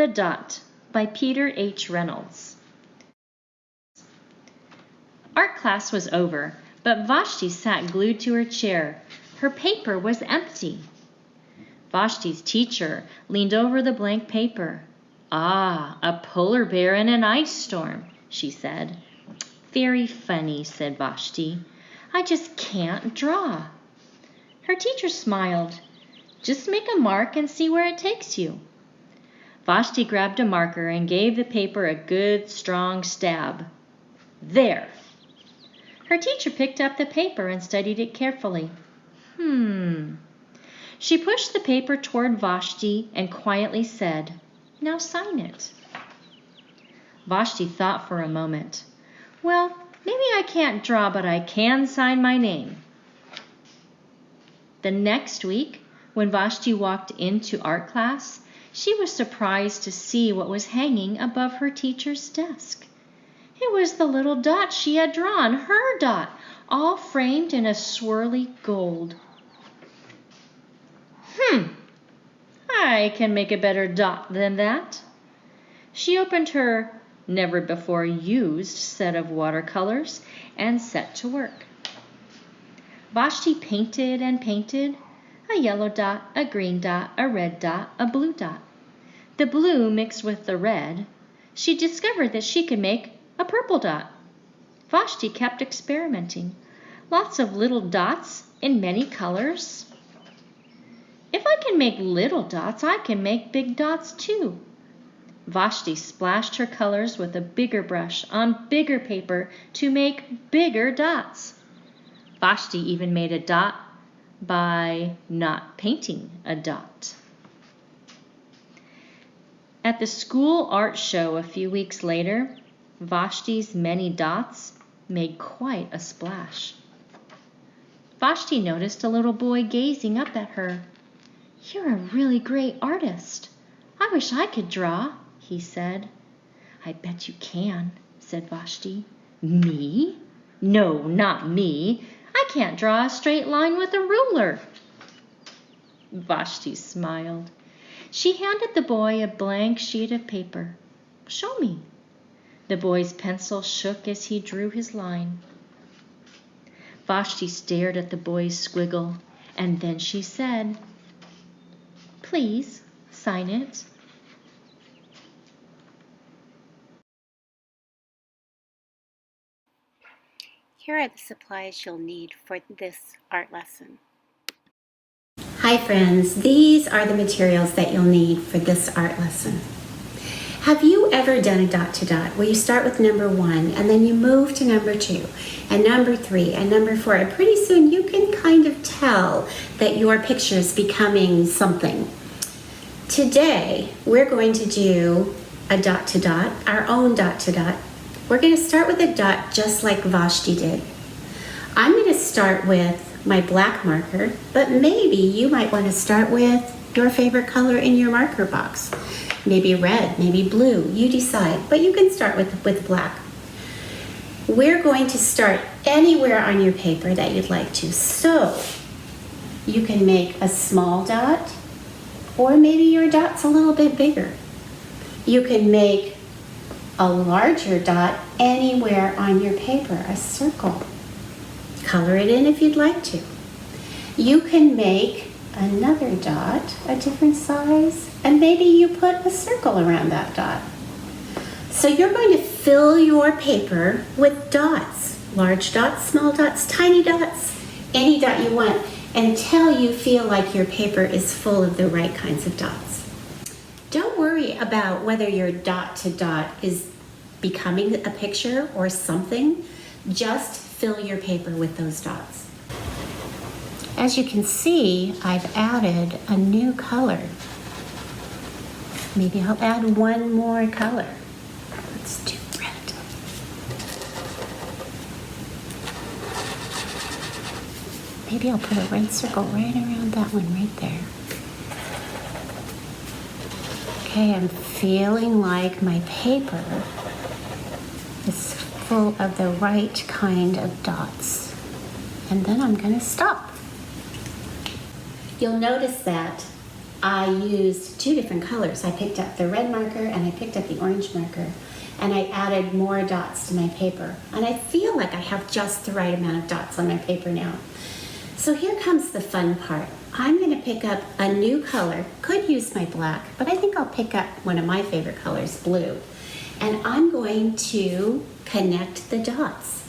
The Dot by Peter H. Reynolds. Art class was over, but Vashti sat glued to her chair. Her paper was empty. Vashti's teacher leaned over the blank paper. "Ah, a polar bear in an ice storm," she said. "Very funny," said Vashti. "I just can't draw." Her teacher smiled. "Just make a mark and see where it takes you." Vashti grabbed a marker and gave the paper a good, strong stab. There! Her teacher picked up the paper and studied it carefully. She pushed the paper toward Vashti and quietly said, "Now sign it." Vashti thought for a moment. "Well, maybe I can't draw, but I can sign my name." The next week, when Vashti walked into art class, she was surprised to see what was hanging above her teacher's desk. It was the little dot she had drawn, her dot, all framed in a swirly gold. I can make a better dot than that." She opened her never-before-used set of watercolors and set to work. Vashti painted and painted, a yellow dot, a green dot, a red dot, a blue dot. The blue mixed with the red, she discovered that she could make a purple dot. Vashti kept experimenting. Lots of little dots in many colors. "If I can make little dots, I can make big dots too." Vashti splashed her colors with a bigger brush on bigger paper to make bigger dots. Vashti even made a dot by not painting a dot. At the school art show a few weeks later, Vashti's many dots made quite a splash. Vashti noticed a little boy gazing up at her. "You're a really great artist. I wish I could draw," he said. "I bet you can," said Vashti. "Me? No, not me. I can't draw a straight line with a ruler." Vashti smiled. She handed the boy a blank sheet of paper. "Show me." The boy's pencil shook as he drew his line. Vashti stared at the boy's squiggle, and then she said, "Please sign it." Here are the supplies you'll need for this art lesson. Hi friends, these are the materials that you'll need for this art lesson. Have you ever done a dot to dot where you start with number 1 and then you move to number 2 and number 3 and number 4, and pretty soon you can kind of tell that your picture is becoming something. Today we're going to do a dot to dot, our own dot to dot. We're going to start with a dot just like Vashti did. I'm going to start with my black marker, but maybe you might want to start with your favorite color in your marker box. Maybe red, maybe blue, you decide, but you can start with black. We're going to start anywhere on your paper that you'd like to. So you can make a small dot, or maybe your dot's a little bit bigger. You can make a larger dot anywhere on your paper, a circle. Color it in if you'd like to. You can make another dot, a different size, and maybe you put a circle around that dot. So you're going to fill your paper with dots, large dots, small dots, tiny dots, any dot you want, until you feel like your paper is full of the right kinds of dots. Don't worry about whether your dot to dot is becoming a picture or something. Just fill your paper with those dots. As you can see, I've added a new color. Maybe I'll add one more color. Let's do red. Maybe I'll put a red circle right around that one right there. Okay, I'm feeling like my paper is full of the right kind of dots. And then I'm going to stop. You'll notice that I used two different colors. I picked up the red marker and I picked up the orange marker, and I added more dots to my paper. And I feel like I have just the right amount of dots on my paper now. So here comes the fun part. I'm going to pick up a new color. Could use my black, but I think I'll pick up one of my favorite colors, blue. And I'm going to connect the dots.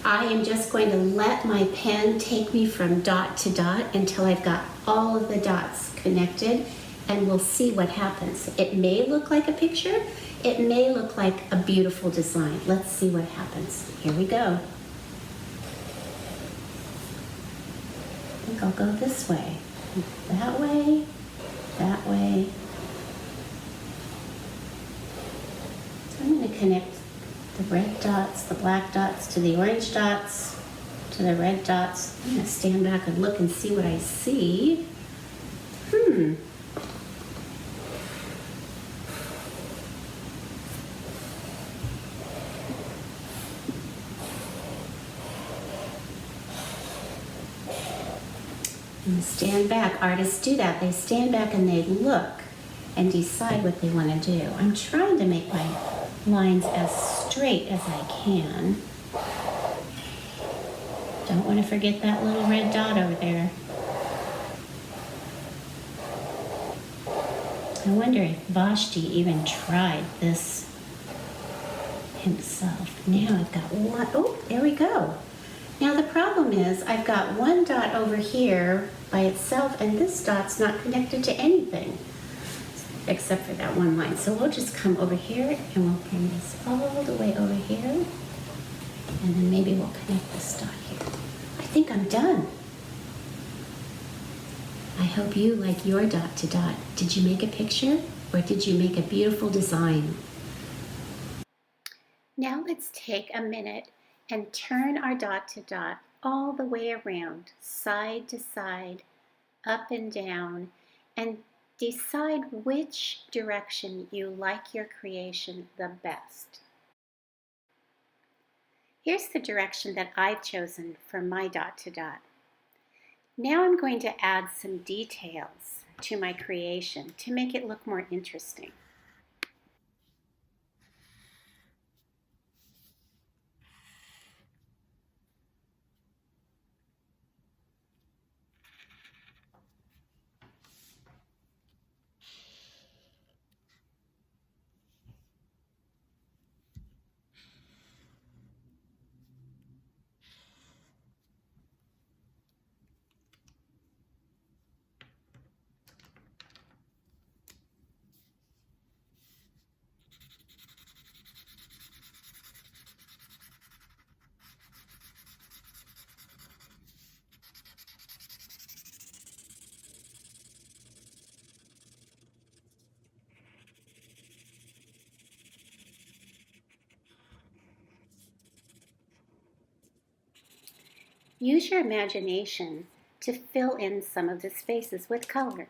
I am just going to let my pen take me from dot to dot until I've got all of the dots connected, and we'll see what happens. It may look like a picture. It may look like a beautiful design. Let's see what happens. Here we go. I think I'll go this way, that way, that way. So I'm going to connect the red dots, the black dots to the orange dots, to the red dots. I'm going to stand back and look and see what I see. And stand back. Artists do that. They stand back and they look and decide what they want to do. I'm trying to make my lines as straight as I can. Don't want to forget that little red dot over there. I wonder if Vashti even tried this himself. Now I've got one. Oh, there we go. Now the problem is I've got one dot over here by itself, and this dot's not connected to anything except for that one line. So we'll just come over here and we'll bring this all the way over here, and then maybe we'll connect this dot here. I think I'm done. I hope you like your dot to dot. Did you make a picture, or did you make a beautiful design? Now let's take a minute and turn our dot to dot all the way around, side to side, up and down, and decide which direction you like your creation the best. Here's the direction that I've chosen for my dot to dot. Now I'm going to add some details to my creation to make it look more interesting. Use your imagination to fill in some of the spaces with color,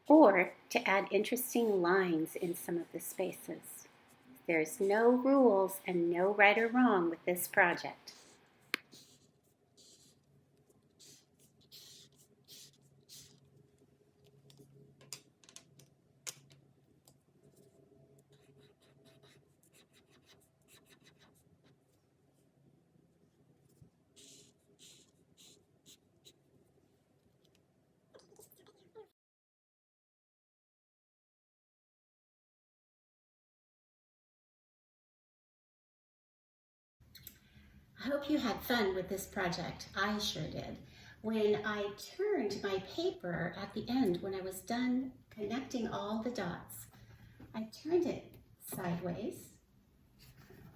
or to add interesting lines in some of the spaces. There's no rules and no right or wrong with this project. I hope you had fun with this project. I sure did. When I turned my paper at the end, when I was done connecting all the dots, I turned it sideways.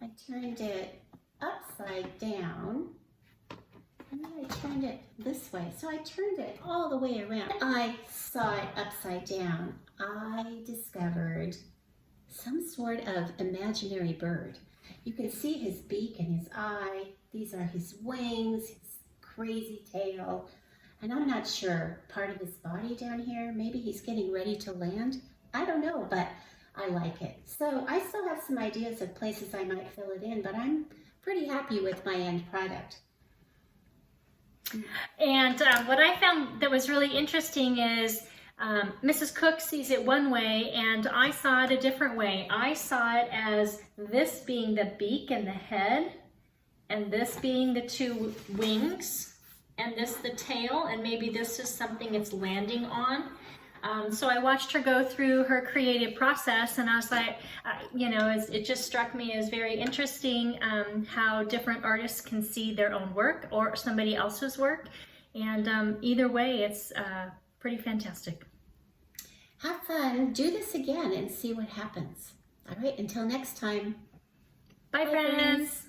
I turned it upside down. And then I turned it this way. So I turned it all the way around. I saw it upside down. I discovered some sort of imaginary bird. You can see his beak and his eye. These are his wings, his crazy tail. And I'm not sure, part of his body down here, maybe he's getting ready to land. I don't know, but I like it. So I still have some ideas of places I might fill it in, but I'm pretty happy with my end product. And what I found that was really interesting is Mrs. Cook sees it one way, and I saw it a different way. I saw it as this being the beak and the head, and this being the two wings, and this the tail, and maybe this is something it's landing on. So I watched her go through her creative process, and I was like, it just struck me as very interesting how different artists can see their own work or somebody else's work. And either way, it's pretty fantastic. Have fun. Do this again and see what happens. All right, until next time. Bye, friends.